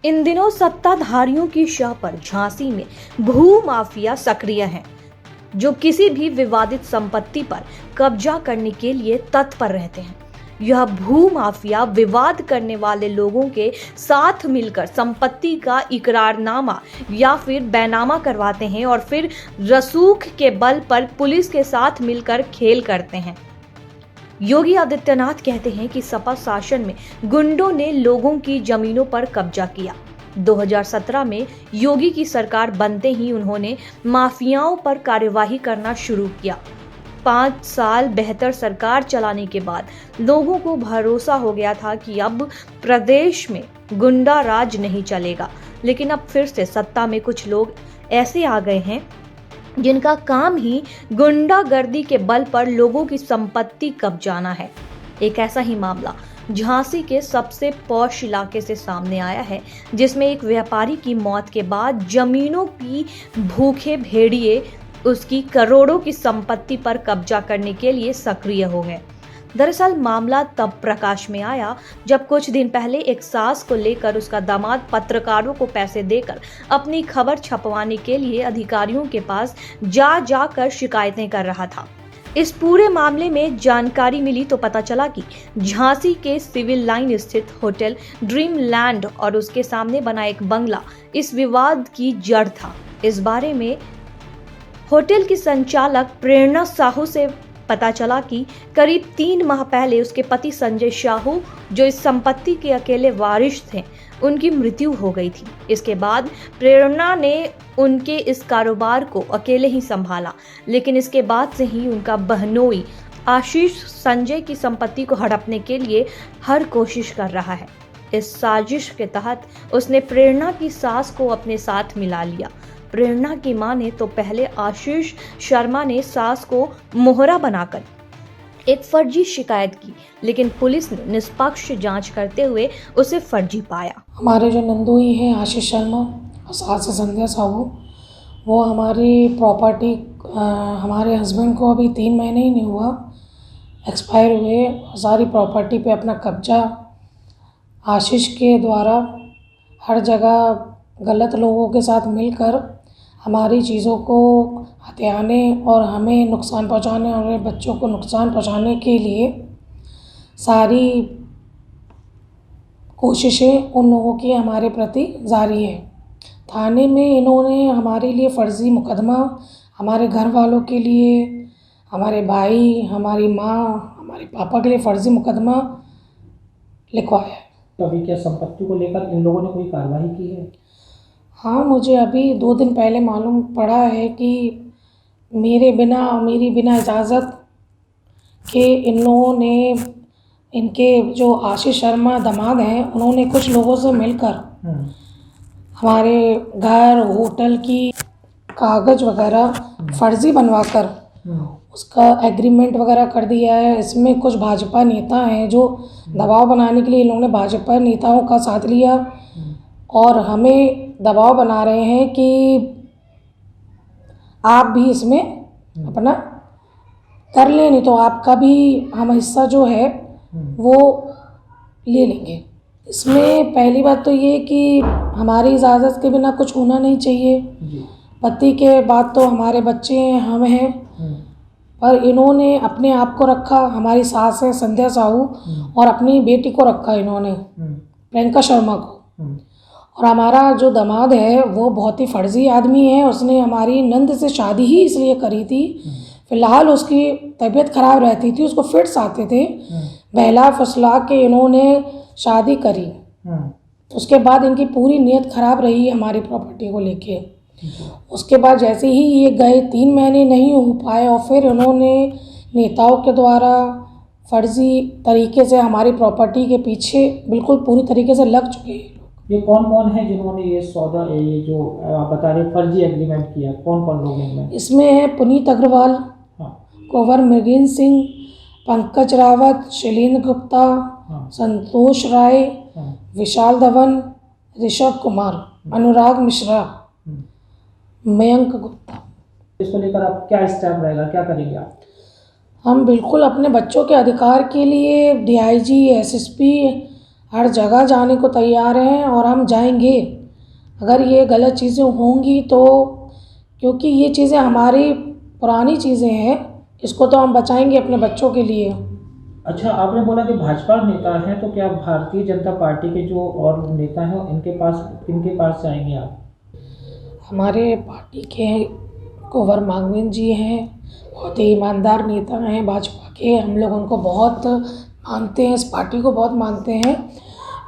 इन दिनों सत्ताधारियों की शाह पर झांसी में भू माफिया सक्रिय हैं, जो किसी भी विवादित संपत्ति पर कब्जा करने के लिए तत्पर रहते हैं। यह भू माफिया विवाद करने वाले लोगों के साथ मिलकर संपत्ति का इकरारनामा या फिर बैनामा करवाते हैं और फिर रसूख के बल पर पुलिस के साथ मिलकर खेल करते हैं। योगी आदित्यनाथ कहते हैं कि सपा शासन में गुंडों ने लोगों की जमीनों पर कब्जा किया। 2017 में योगी की सरकार बनते ही उन्होंने माफियाओं पर कार्यवाही करना शुरू किया। 5 साल बेहतर सरकार चलाने के बाद लोगों को भरोसा हो गया था कि अब प्रदेश में गुंडा राज नहीं चलेगा, लेकिन अब फिर से सत्ता में कुछ लोग ऐसे आ गए हैं जिनका काम ही गुंडागर्दी के बल पर लोगों की संपत्ति कब्जाना है। एक ऐसा ही मामला झांसी के सबसे पॉश इलाके से सामने आया है, जिसमें एक व्यापारी की मौत के बाद जमीनों की भूखे भेड़िए उसकी करोड़ों की संपत्ति पर कब्जा करने के लिए सक्रिय हो गए। दरअसल मामला तब प्रकाश में आया जब कुछ दिन पहले एक सास को लेकर उसका दामाद पत्रकारों को पैसे देकर अपनी खबर छपवाने के लिए अधिकारियों के पास जाकर शिकायतें कर रहा था। इस पूरे मामले में जानकारी मिली तो पता चला कि झांसी के सिविल लाइन स्थित होटल ड्रीम लैंड और उसके सामने बना एक बंगला इस विवाद की जड़ था। इस बारे में होटल की संचालक प्रेरणा साहू से पता चला कि करीब 3 माह पहले उसके पति संजय साहू, जो इस संपत्ति के अकेले वारिस थे, उनकी मृत्यु हो गई थी। इसके बाद प्रेरणा ने उनके इस कारोबार को अकेले ही संभाला, लेकिन इसके बाद से ही उनका बहनोई आशीष संजय की संपत्ति को हड़पने के लिए हर कोशिश कर रहा है। इस साजिश के तहत उसने प्रेरणा की सास को अपने साथ मिला लिया। प्रेरणा की माने तो पहले आशीष शर्मा ने सास को मोहरा बनाकर एक फर्जी शिकायत की, लेकिन पुलिस ने निष्पक्ष जांच करते हुए उसे फर्जी पाया। हमारे जो नंदोई हैं आशीष शर्मा और सास संध्या साहू, वो हमारी प्रॉपर्टी हमारे हस्बैंड को अभी 3 महीने ही नहीं हुआ एक्सपायर हुए, सारी प्रॉपर्टी पे अपना कब्जा आशीष के द्वारा हर जगह गलत लोगों के साथ मिलकर हमारी चीज़ों को हथियाने और हमें नुकसान पहुंचाने और हमारे बच्चों को नुकसान पहुंचाने के लिए सारी कोशिशें उन लोगों की हमारे प्रति जारी है। थाने में इन्होंने हमारे लिए फ़र्ज़ी मुकदमा, हमारे घर वालों के लिए, हमारे भाई, हमारी माँ, हमारे पापा के लिए फ़र्ज़ी मुकदमा लिखवाया है। तो अभी क्या संपत्ति को लेकर इन लोगों ने कोई कार्रवाई की है? हाँ, मुझे अभी 2 दिन पहले मालूम पड़ा है कि मेरी बिना इजाज़त के इन लोगों ने, इनके जो आशीष शर्मा दामाद हैं, उन्होंने कुछ लोगों से मिलकर हमारे घर होटल की कागज़ वगैरह फ़र्ज़ी बनवाकर उसका एग्रीमेंट वगैरह कर दिया है। इसमें कुछ भाजपा नेता हैं जो दबाव बनाने के लिए इन लोगों ने भाजपा नेताओं का साथ लिया और हमें दबाव बना रहे हैं कि आप भी इसमें अपना कर लें, नहीं तो आपका भी हम हिस्सा जो है वो ले लेंगे। इसमें पहली बात तो ये कि हमारी इजाज़त के बिना कुछ होना नहीं चाहिए। पति के बाद तो हमारे बच्चे हैं, हम हैं, पर इन्होंने अपने आप को रखा, हमारी सास है संध्या साहू, और अपनी बेटी को रखा इन्होंने, प्रियंका शर्मा को। और हमारा जो दामाद है वो बहुत ही फर्जी आदमी है। उसने हमारी नंद से शादी ही इसलिए करी थी, फ़िलहाल उसकी तबीयत ख़राब रहती थी, उसको फिट्स आते थे, बहला फुसला के इन्होंने शादी करी। उसके बाद इनकी पूरी नीयत ख़राब रही हमारी प्रॉपर्टी को लेके। उसके बाद जैसे ही ये गए 3 महीने नहीं हो पाए और फिर उन्होंने नेताओं के द्वारा फर्जी तरीके से हमारी प्रॉपर्टी के पीछे बिल्कुल पूरी तरीके से लग चुके हैं। ये कौन है जिन्होंने ये जो आप बता रहे फर्जी एग्रीमेंट किया? कौन लोग हैं इनमें? इसमें है पुनीत अग्रवाल, कुंवर मृगेंद्र सिंह, पंकज रावत, शैलेंद्र गुप्ता, संतोष राय, विशाल धवन, ऋषभ कुमार, अनुराग मिश्रा, मयंक गुप्ता। इसको लेकर आप क्या स्टेप रहेगा, क्या करेंगे आप? हम बिल्कुल अपने बच्चों के अधिकार के लिए DIG, SSP हर जगह जाने को तैयार हैं और हम जाएंगे। अगर ये गलत चीज़ें होंगी तो, क्योंकि ये चीज़ें हमारी पुरानी चीज़ें हैं, इसको तो हम बचाएंगे अपने बच्चों के लिए। अच्छा, आपने बोला कि भाजपा नेता हैं, तो क्या भारतीय जनता पार्टी के जो और नेता हैं इनके पास, किनके पास जाएंगे आप? हमारे पार्टी के कुंवर मांगवेन जी हैं, बहुत ही ईमानदार नेता हैं भाजपा के। हम लोग उनको बहुत मानते हैं, इस पार्टी को बहुत मानते हैं।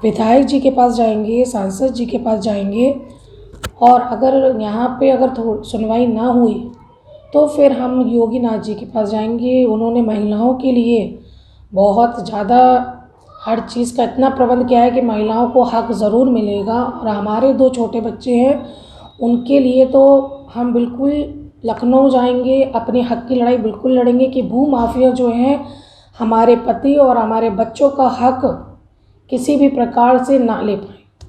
विधायक जी के पास जाएंगे, सांसद जी के पास जाएंगे, और अगर यहाँ पे अगर सुनवाई ना हुई तो फिर हम योगी नाथ जी के पास जाएंगे। उन्होंने महिलाओं के लिए बहुत ज़्यादा हर चीज़ का इतना प्रबंध किया है कि महिलाओं को हक ज़रूर मिलेगा। और हमारे 2 छोटे बच्चे हैं, उनके लिए तो हम बिल्कुल लखनऊ जाएंगे, अपने हक की लड़ाई बिल्कुल लड़ेंगे कि भू माफिया जो हैं हमारे पति और हमारे बच्चों का हक किसी भी प्रकार से ना ले पाए।